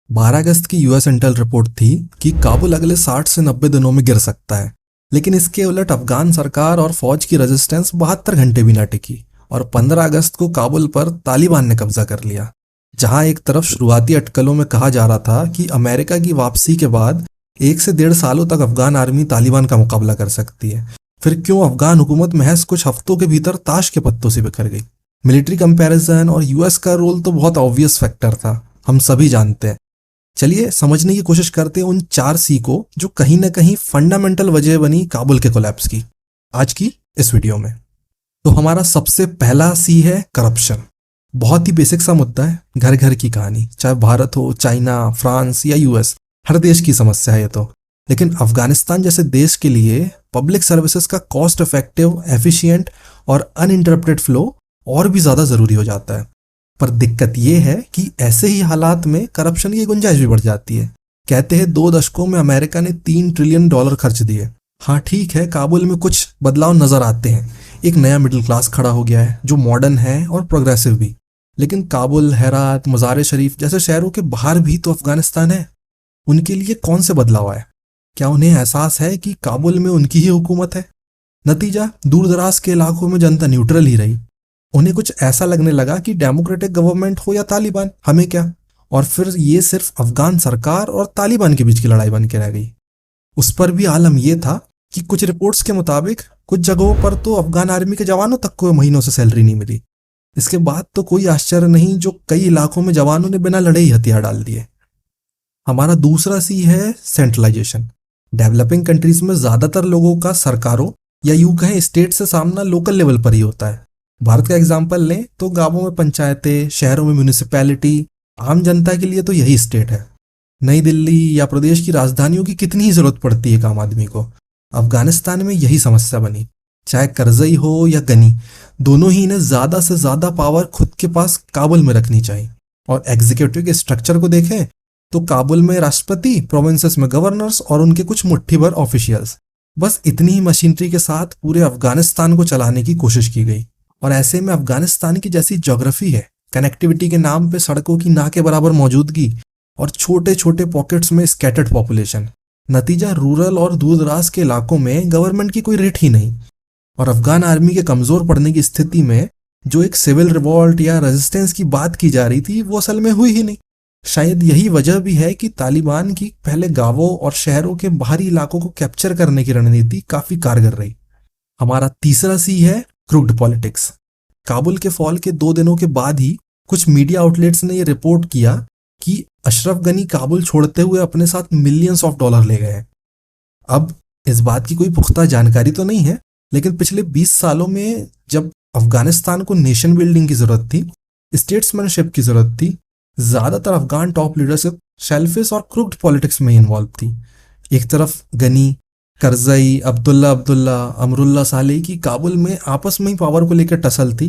12 अगस्त की US Intel report थी कि काबुल अगले 60 से 90 दिनों में गिर सकता है। लेकिन इसके उलट अफगान सरकार और फौज की रेजिस्टेंस 72 घंटे भी न टिकी और 15 अगस्त को काबुल पर तालिबान ने कब्जा कर लिया। जहां एक तरफ शुरुआती अटकलों में कहा जा रहा था कि अमेरिका की वापसी के बाद 1 से 1.5 सालों तक अफगान आर्मी तालिबान का मुकाबला कर सकती है, फिर क्यों अफगान हुकूमत महज कुछ हफ्तों के भीतर ताश के पत्तों से बिखर गई। मिलिट्री कंपैरिजन और यूएस का रोल तो बहुत ऑब्वियस फैक्टर था, हम सभी जानते हैं। चलिए समझने की कोशिश करते हैं उन 4 सी को जो कहीं ना कहीं फंडामेंटल वजह बनी काबुल के कोलैप्स की, आज की इस वीडियो में। तो हमारा सबसे पहला सी है करप्शन। बहुत ही बेसिक सा मुद्दा है, घर घर की कहानी, चाहे भारत हो, चाइना, फ्रांस या यूएस, हर देश की समस्या है ये तो। लेकिन अफगानिस्तान जैसे देश के लिए पब्लिक सर्विसेज का कॉस्ट इफेक्टिव, एफिशिएंट और अनइंटरप्टेड फ्लो और भी ज्यादा जरूरी हो जाता है। पर दिक्कत यह है कि ऐसे ही हालात में करप्शन की गुंजाइश भी बढ़ जाती है। कहते हैं 2 दशकों में अमेरिका ने $3 ट्रिलियन खर्च दिए। हाँ ठीक है, काबुल में कुछ बदलाव नजर आते हैं, एक नया मिडिल क्लास खड़ा हो गया है जो मॉडर्न है और प्रोग्रेसिव भी। लेकिन काबुल, हेरात, मज़ार शरीफ जैसे शहरों के बाहर भी तो अफगानिस्तान है। उनके लिए कौन से बदलाव आए? क्या उन्हें एहसास है कि काबुल में उनकी ही हुकूमत है? नतीजा, दूर दराज के इलाकों में जनता न्यूट्रल ही रही। उन्हें कुछ ऐसा लगने लगा कि डेमोक्रेटिक गवर्नमेंट हो या तालिबान, हमें क्या। और फिर ये सिर्फ अफगान सरकार और तालिबान के बीच की लड़ाई बन के रह गई। उस पर भी आलम यह था कि कुछ रिपोर्ट्स के मुताबिक कुछ जगहों पर तो अफगान आर्मी के जवानों तक को महीनों से सैलरी नहीं मिली। इसके बाद तो कोई आश्चर्य नहीं जो कई इलाकों में जवानों ने बिना लड़े ही हथियार डाल दिए। हमारा दूसरा सी है सेंट्रलाइजेशन। डेवलपिंग कंट्रीज में ज्यादातर लोगों का सरकारों या यूं कहें स्टेट से सामना लोकल लेवल पर ही होता है। भारत का एग्जाम्पल लें तो गांवों में पंचायतें, शहरों में म्यूनिसिपैलिटी, आम जनता के लिए तो यही स्टेट है। नई दिल्ली या प्रदेश की राजधानियों की कितनी ही जरूरत पड़ती है आम आदमी को। अफगानिस्तान में यही समस्या बनी। चाहे करजई हो या गनी, दोनों ही इन्हें ज्यादा से ज्यादा पावर खुद के पास काबुल में रखनी चाहिए। और एग्जीक्यूटिव के स्ट्रक्चर को देखें तो काबुल में राष्ट्रपति, प्रोविंसेस में गवर्नर्स और उनके कुछ मुट्ठी भर ऑफिशियल्स, बस इतनी ही मशीनरी के साथ पूरे अफगानिस्तान को चलाने की कोशिश की गई। और ऐसे में अफगानिस्तान की जैसी ज्योग्राफी है, कनेक्टिविटी के नाम पे सड़कों की ना के बराबर मौजूदगी और छोटे छोटे पॉकेट्स में स्कैटर्ड पॉपुलेशन, नतीजा रूरल और दूर दराज के इलाकों में गवर्नमेंट की कोई रिट ही नहीं। और अफगान आर्मी के कमजोर पड़ने की स्थिति में जो एक सिविल रिवॉल्ट या रेजिस्टेंस की बात की जा रही थी वो असल में हुई ही नहीं। शायद यही वजह भी है कि तालिबान की पहले गांवों और शहरों के बाहरी इलाकों को कैप्चर करने की रणनीति काफी कारगर रही। हमारा तीसरा सी है क्रूड पॉलिटिक्स। काबुल के फॉल के 2 दिनों के बाद ही कुछ मीडिया आउटलेट्स ने यह रिपोर्ट किया कि अशरफ गनी काबुल छोड़ते हुए अपने साथ मिलियंस ऑफ डॉलर ले गए। अब इस बात की कोई पुख्ता जानकारी तो नहीं है, लेकिन पिछले 20 सालों में जब अफगानिस्तान को नेशन बिल्डिंग की जरूरत थी, स्टेट्समैनशिप की जरूरत थी, ज्यादातर अफगान टॉप लीडरशिप शेल्फिश और क्रूड पॉलिटिक्स में इन्वॉल्व थी। एक तरफ गनी, करजई, अब्दुल्ला, अमरुल्ला साले की काबुल में आपस में ही पावर को लेकर टसल थी,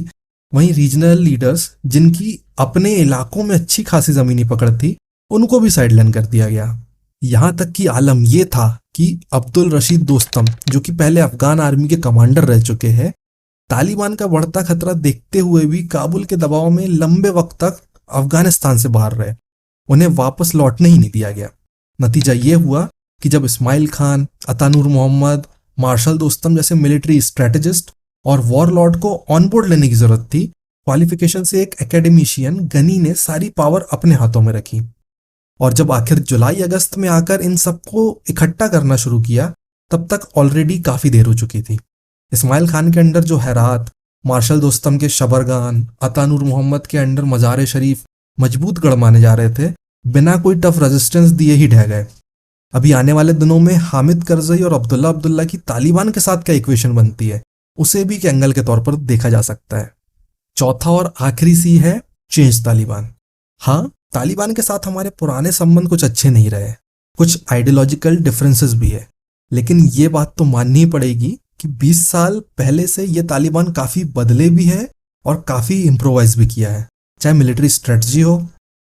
वहीं रीजनल लीडर्स जिनकी अपने इलाकों में अच्छी खासी जमीनी पकड़ थी, उनको भी साइडलाइन कर दिया गया। यहां तक कि आलम यह था कि अब्दुल रशीद दोस्तम, जो कि पहले अफगान आर्मी के कमांडर रह चुके हैं, तालिबान का बढ़ता खतरा देखते हुए भी काबुल के दबाव में लंबे वक्त तक अफगानिस्तान से बाहर रहे। उन्हें वापस लौटने ही नहीं दिया गया। नतीजा यह हुआ कि जब इस्माइल खान, अतानुर मोहम्मद, मार्शल दोस्तम जैसे मिलिट्री स्ट्रेटेजिस्ट और वॉरलॉर्ड को ऑनबोर्ड लेने की जरूरत थी, क्वालिफिकेशन से एक एकेडमिशियन गनी ने सारी पावर अपने हाथों में रखी। और जब आखिर जुलाई अगस्त में आकर इन सबको इकट्ठा करना शुरू किया, तब तक ऑलरेडी काफी देर हो चुकी थी। इस्माइल खान के अंडर जो हेरात, मार्शल दोस्तम के शबरगान, अतानुर मोहम्मद के अंडर मज़ार शरीफ मजबूत गढ़ माने जा रहे थे, बिना कोई टफ रेजिस्टेंस दिए ही ढह गए। अभी आने वाले दिनों में हामिद करजई और अब्दुल्ला की तालिबान के साथ क्या इक्वेशन बनती है, उसे भी एक एंगल के तौर पर देखा जा सकता है। चौथा और आखिरी सी है चेंज तालिबान। हाँ, तालिबान के साथ हमारे पुराने संबंध कुछ अच्छे नहीं रहे, कुछ आइडियोलॉजिकल डिफरेंसेस भी है, लेकिन ये बात तो माननी ही पड़ेगी कि 20 साल पहले से ये तालिबान काफी बदले भी है और काफी इम्प्रोवाइज भी किया है। चाहे मिलिट्री स्ट्रेटजी हो,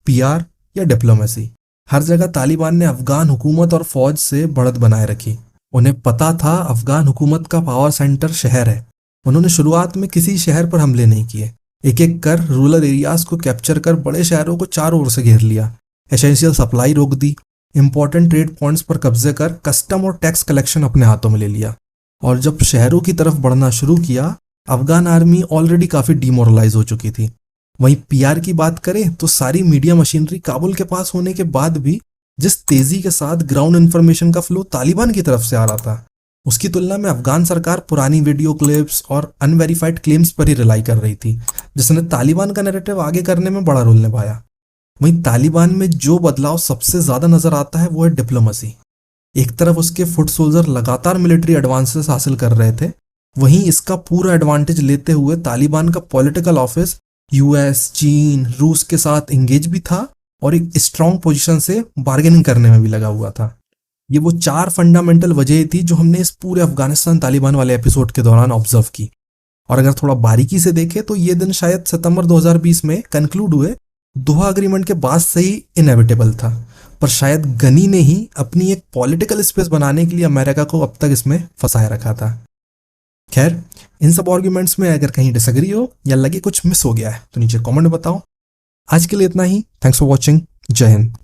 पीआर या डिप्लोमेसी, हर जगह तालिबान ने अफगान हुकूमत और फौज से बढ़त बनाए रखी। उन्हें पता था अफगान हुकूमत का पावर सेंटर शहर है। उन्होंने शुरुआत में किसी शहर पर हमले नहीं किए, एक एक कर रूरल एरियाज को कैप्चर कर बड़े शहरों को चारों ओर से घेर लिया। एसेंशियल सप्लाई रोक दी, इंपॉर्टेंट ट्रेड पॉइंट्स पर कब्जे कर कस्टम और टैक्स कलेक्शन अपने हाथों में ले लिया। और जब शहरों की तरफ बढ़ना शुरू किया, अफगान आर्मी ऑलरेडी काफी डिमोरलाइज हो चुकी थी। वहीं पीआर की बात करें तो सारी मीडिया मशीनरी काबुल के पास होने के बाद भी जिस तेजी के साथ ग्राउंड इंफॉर्मेशन का फ्लो तालिबान की तरफ से आ रहा था, उसकी तुलना में अफगान सरकार पुरानी वीडियो क्लिप्स और अनवेरिफाइड क्लेम्स पर ही रिलाई कर रही थी, जिसने तालिबान का नैरेटिव आगे करने में बड़ा रोल निभाया। वहीं तालिबान में जो बदलाव सबसे ज्यादा नजर आता है वो है डिप्लोमेसी। एक तरफ उसके फुट सोल्जर लगातार मिलिट्री एडवांसेस हासिल कर रहे थे, वहीं इसका पूरा एडवांटेज लेते हुए तालिबान का पॉलिटिकल ऑफिस यूएस, चीन, रूस के साथ इंगेज भी था और एक स्ट्रांग पोजीशन से बार्गेनिंग करने में भी लगा हुआ था। ये वो 4 फंडामेंटल वजह थी जो हमने इस पूरे अफगानिस्तान तालिबान वाले एपिसोड के दौरान ऑब्जर्व की। और अगर थोड़ा बारीकी से देखें तो ये दिन शायद सितंबर 2020 में कंक्लूड हुए दोहा एग्रीमेंट के बाद से ही इनएविटेबल था, पर शायद गनी ने ही अपनी एक पॉलिटिकल स्पेस बनाने के लिए अमेरिका को अब तक इसमें फंसाए रखा था। खैर, इन सब आर्ग्यूमेंट्स में अगर कहीं डिसएग्री हो या लगे कुछ मिस हो गया है तो नीचे कमेंट बताओ। आज के लिए इतना ही। Thanks for watching. जय हिंद।